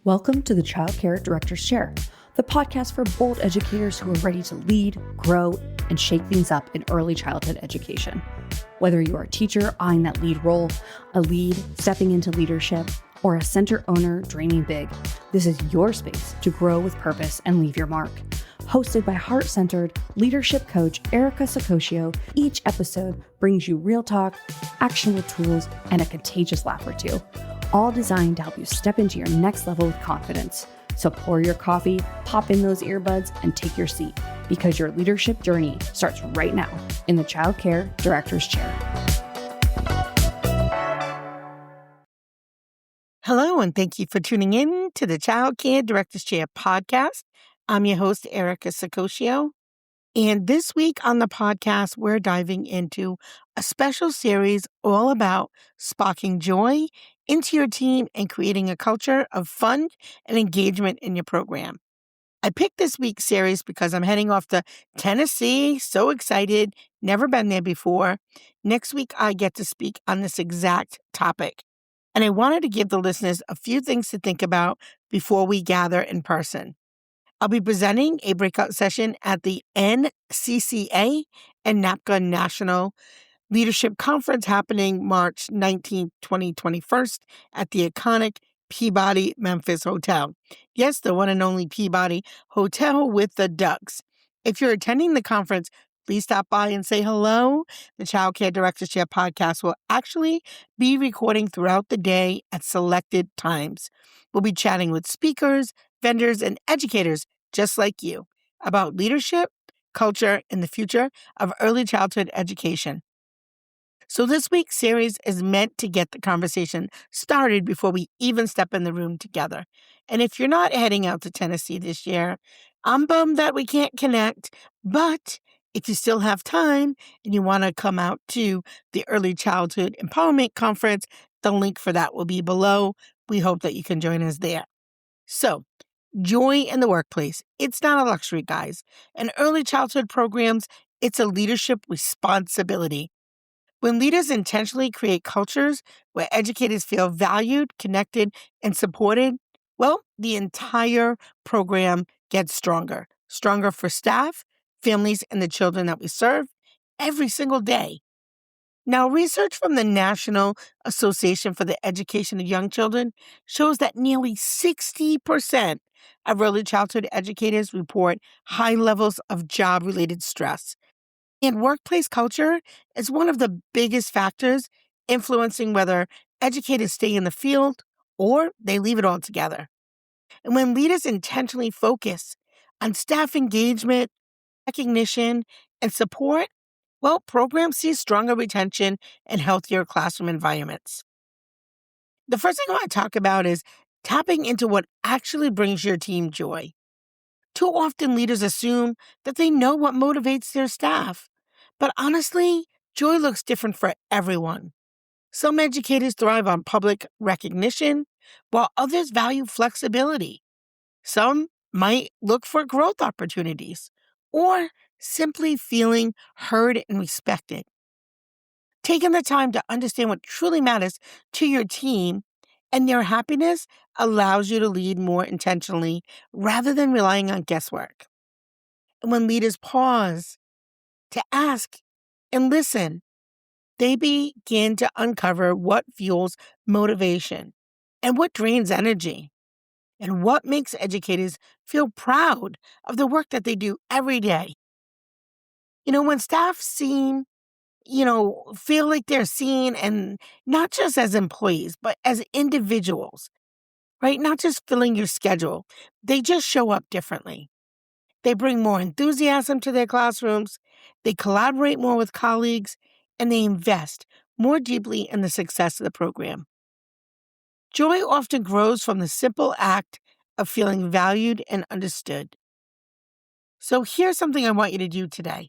Welcome to the Child Care Director's Chair, the podcast for bold educators who are ready to lead, grow, and shake things up in early childhood education. Whether you're a teacher eyeing that lead role, a lead stepping into leadership, or a center owner dreaming big, this is your space to grow with purpose and leave your mark. Hosted by heart-centered leadership coach Erica Saccoccio, each episode brings you real talk, actionable tools, and a contagious laugh or two, all designed to help you step into your next level with confidence. So pour your coffee, pop in those earbuds, and take your seat, because your leadership journey starts right now in the Child Care Director's Chair. Hello, and thank you for tuning in to the Child Care Director's Chair podcast. I'm your host, Erica Saccoccio. And this week on the podcast, we're diving into a special series all about sparking joy into your team and creating a culture of fun and engagement in your program. I picked this week's series because I'm heading off to Tennessee. So excited. Never been there before. Next week, I get to speak on this exact topic. And I wanted to give the listeners a few things to think about before we gather in person. I'll be presenting a breakout session at the NCCA and NECPA National Leadership Conference happening March 19th, 2021 at the iconic Peabody Memphis Hotel. Yes, the one and only Peabody Hotel with the Ducks. If you're attending the conference, please stop by and say hello. The Child Care Director's Chair podcast will actually be recording throughout the day at selected times. We'll be chatting with speakers, vendors, and educators just like you about leadership, culture, and the future of early childhood education. So this week's series is meant to get the conversation started before we even step in the room together. And if you're not heading out to Tennessee this year, I'm bummed that we can't connect, but if you still have time and you want to come out to the Early Childhood Empowerment Conference, the link for that will be below. We hope that you can join us there. So, joy in the workplace. It's not a luxury, guys. In early childhood programs, it's a leadership responsibility. When leaders intentionally create cultures where educators feel valued, connected, and supported, well, the entire program gets stronger. Stronger for staff, families, and the children that we serve every single day. Now, research from the National Association for the Education of Young Children shows that nearly 60% of early childhood educators report high levels of job-related stress. And workplace culture is one of the biggest factors influencing whether educators stay in the field or they leave it altogether. And when leaders intentionally focus on staff engagement, recognition, and support, well, programs see stronger retention and healthier classroom environments. The first thing I want to talk about is tapping into what actually brings your team joy. Too often, leaders assume that they know what motivates their staff. But honestly, joy looks different for everyone. Some educators thrive on public recognition, while others value flexibility. Some might look for growth opportunities, or simply feeling heard and respected. Taking the time to understand what truly matters to your team and their happiness allows you to lead more intentionally rather than relying on guesswork. And when leaders pause to ask and listen, they begin to uncover what fuels motivation and what drains energy and what makes educators feel proud of the work that they do every day. When staff feel like they're seen, and not just as employees, but as individuals, right? Not just filling your schedule. They just show up differently. They bring more enthusiasm to their classrooms, they collaborate more with colleagues, and they invest more deeply in the success of the program. Joy often grows from the simple act of feeling valued and understood. So here's something I want you to do today.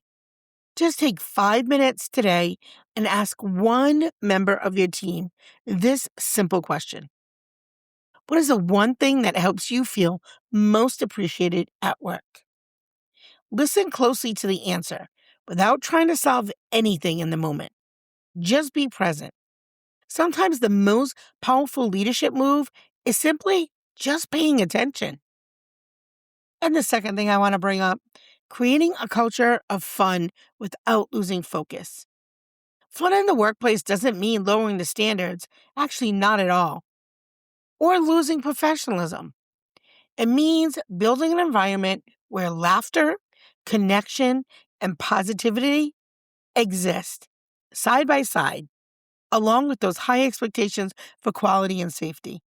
Just take 5 minutes today and ask one member of your team this simple question. What is the one thing that helps you feel most appreciated at work? Listen closely to the answer without trying to solve anything in the moment. Just be present. Sometimes the most powerful leadership move is simply just paying attention. And the second thing I want to bring up, creating a culture of fun without losing focus. Fun in the workplace doesn't mean lowering the standards, actually, not at all, or losing professionalism. It means building an environment where laughter, connection, and positivity exist side by side, along with those high expectations for quality and safety.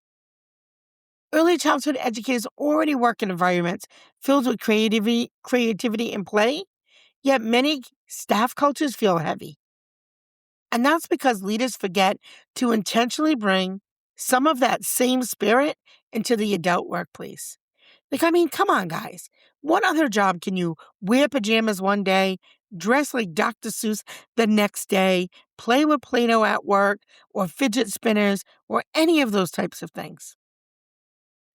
Early childhood educators already work in environments filled with creativity and play, yet many staff cultures feel heavy. And that's because leaders forget to intentionally bring some of that same spirit into the adult workplace. Come on, guys. What other job can you wear pajamas one day, dress like Dr. Seuss the next day, play with Play-Doh at work, or fidget spinners, or any of those types of things?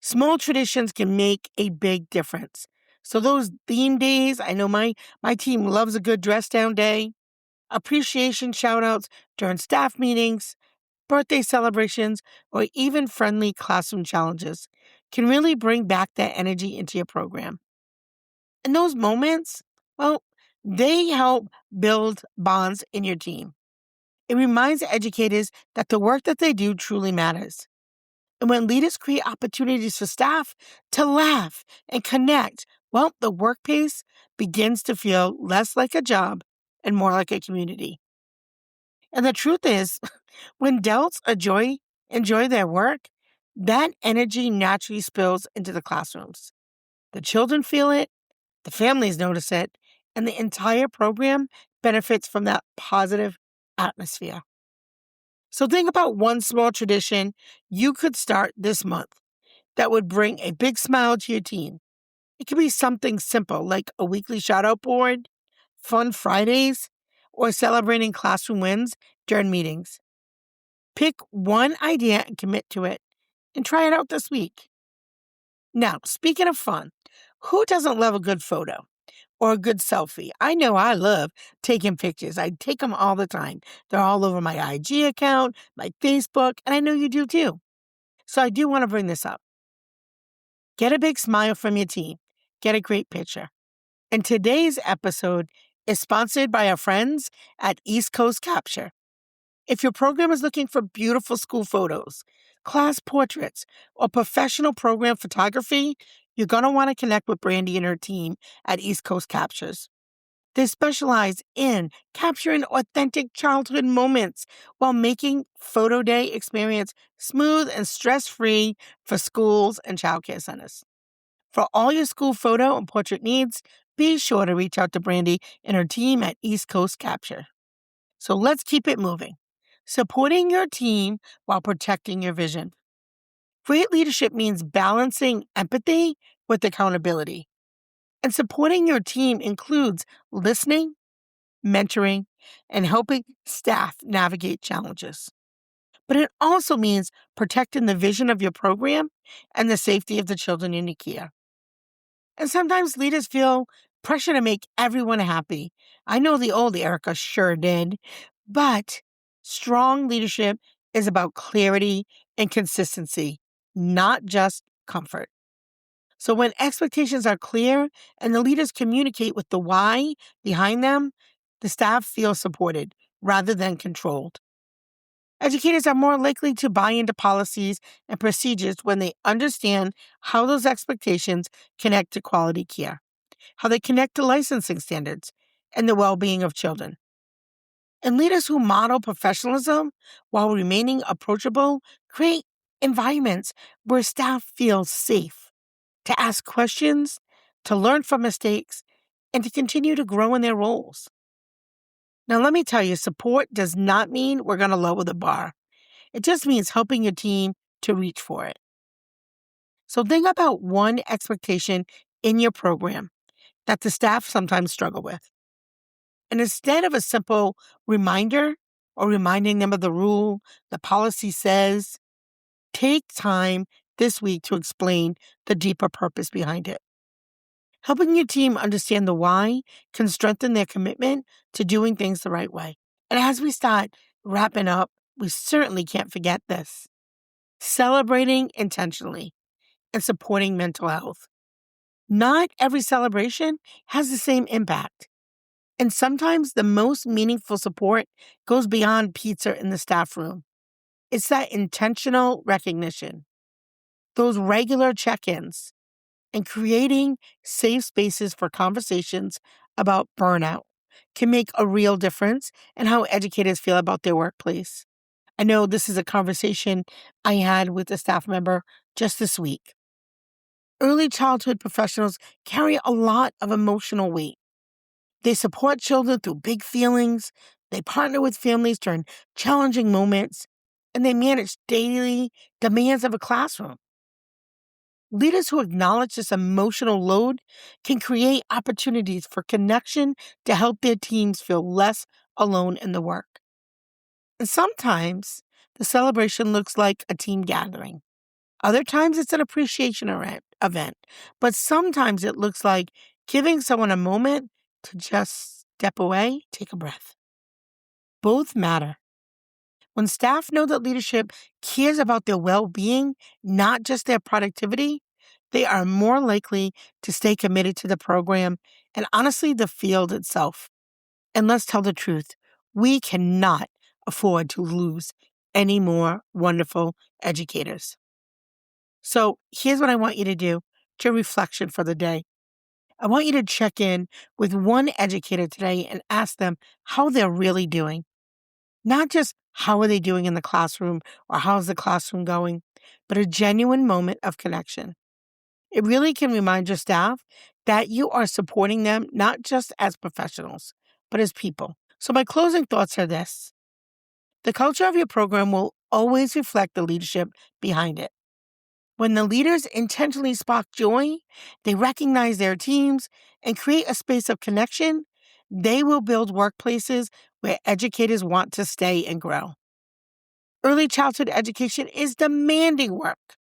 Small traditions can make a big difference. So those theme days, I know my team loves a good dress down day, appreciation shout outs during staff meetings, birthday celebrations, or even friendly classroom challenges can really bring back that energy into your program. And those moments, well, they help build bonds in your team. It reminds educators that the work that they do truly matters. And when leaders create opportunities for staff to laugh and connect, well, the workplace begins to feel less like a job and more like a community. And the truth is, when adults enjoy their work, that energy naturally spills into the classrooms. The children feel it, the families notice it, and the entire program benefits from that positive atmosphere. So think about one small tradition you could start this month that would bring a big smile to your team. It could be something simple like a weekly shout out board, fun Fridays, or celebrating classroom wins during meetings. Pick one idea and commit to it and try it out this week. Now, speaking of fun, who doesn't love a good photo or a good selfie? I know I love taking pictures. I take them all the time. They're all over my IG account, my Facebook, and I know you do too. So I do want to bring this up. Get a big smile from your team. Get a great picture. And today's episode is sponsored by our friends at East Coast Capture. If your program is looking for beautiful school photos, class portraits, or professional program photography, you're going to want to connect with Brandy and her team at East Coast Captures. They specialize in capturing authentic childhood moments while making photo day experience smooth and stress-free for schools and childcare centers. For all your school photo and portrait needs, be sure to reach out to Brandy and her team at East Coast Capture. So let's keep it moving. Supporting your team while protecting your vision. Great leadership means balancing empathy with accountability. And supporting your team includes listening, mentoring, and helping staff navigate challenges. But it also means protecting the vision of your program and the safety of the children in your care. And sometimes leaders feel pressure to make everyone happy. I know the old Erica sure did. But strong leadership is about clarity and consistency, not just comfort. So when expectations are clear and the leaders communicate with the why behind them, the staff feels supported rather than controlled. Educators are more likely to buy into policies and procedures when they understand how those expectations connect to quality care, how they connect to licensing standards, and the well-being of children. And leaders who model professionalism while remaining approachable create environments where staff feel safe to ask questions, to learn from mistakes, and to continue to grow in their roles. Now, let me tell you, support does not mean we're going to lower the bar. It just means helping your team to reach for it. So think about one expectation in your program that the staff sometimes struggle with. And instead of a simple reminder or reminding them of the rule, the policy says, take time this week to explain the deeper purpose behind it. Helping your team understand the why can strengthen their commitment to doing things the right way. And as we start wrapping up, we certainly can't forget this. Celebrating intentionally. and supporting mental health. Not every celebration has the same impact. And sometimes the most meaningful support goes beyond pizza in the staff room. It's that intentional recognition, those regular check-ins, and creating safe spaces for conversations about burnout can make a real difference in how educators feel about their workplace. I know this is a conversation I had with a staff member just this week. Early childhood professionals carry a lot of emotional weight. They support children through big feelings, they partner with families during challenging moments, and they manage daily demands of a classroom. Leaders who acknowledge this emotional load can create opportunities for connection to help their teams feel less alone in the work. And sometimes the celebration looks like a team gathering. Other times it's an appreciation event, but sometimes it looks like giving someone a moment to just step away, take a breath. Both matter. When staff know that leadership cares about their well-being, not just their productivity, they are more likely to stay committed to the program and honestly the field itself. And let's tell the truth, we cannot afford to lose any more wonderful educators. So here's what I want you to do to reflection for the day. I want you to check in with one educator today and ask them how they're really doing. Not just how are they doing in the classroom or how's the classroom going, but a genuine moment of connection. It really can remind your staff that you are supporting them not just as professionals, but as people. So my closing thoughts are this. The culture of your program will always reflect the leadership behind it. When the leaders intentionally spark joy, they recognize their teams and create a space of connection, they will build workplaces where educators want to stay and grow. Early childhood education is demanding work,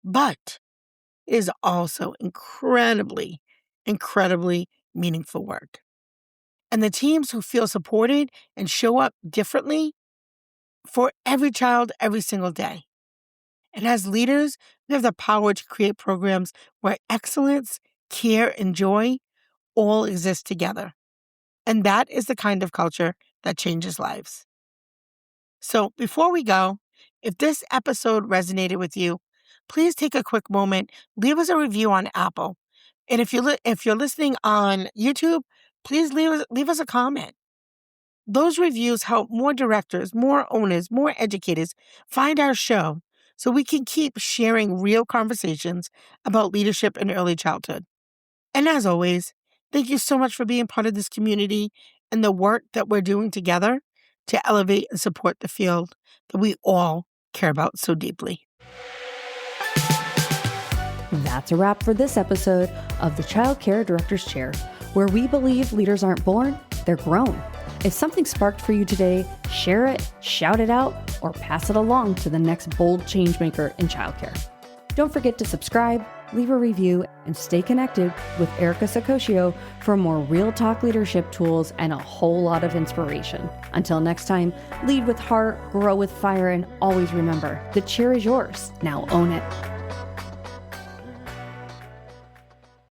but it is also incredibly meaningful work. And the teams who feel supported and show up differently for every child every single day. And as leaders, we have the power to create programs where excellence, care, and joy all exist together. And that is the kind of culture that changes lives. So before we go, if this episode resonated with you, please take a quick moment, leave us a review on Apple. And if you're listening on YouTube, please leave us a comment. Those reviews help more directors, more owners, more educators find our show so we can keep sharing real conversations about leadership in early childhood. And as always, thank you so much for being part of this community and the work that we're doing together to elevate and support the field that we all care about so deeply. That's a wrap for this episode of the Child Care Director's Chair, where we believe leaders aren't born, they're grown. If something sparked for you today, share it, shout it out, or pass it along to the next bold changemaker in childcare. Don't forget to subscribe, leave a review, and stay connected with Erica Saccoccio for more real talk leadership tools and a whole lot of inspiration. Until next time, lead with heart, grow with fire, and always remember, the chair is yours. Now own it.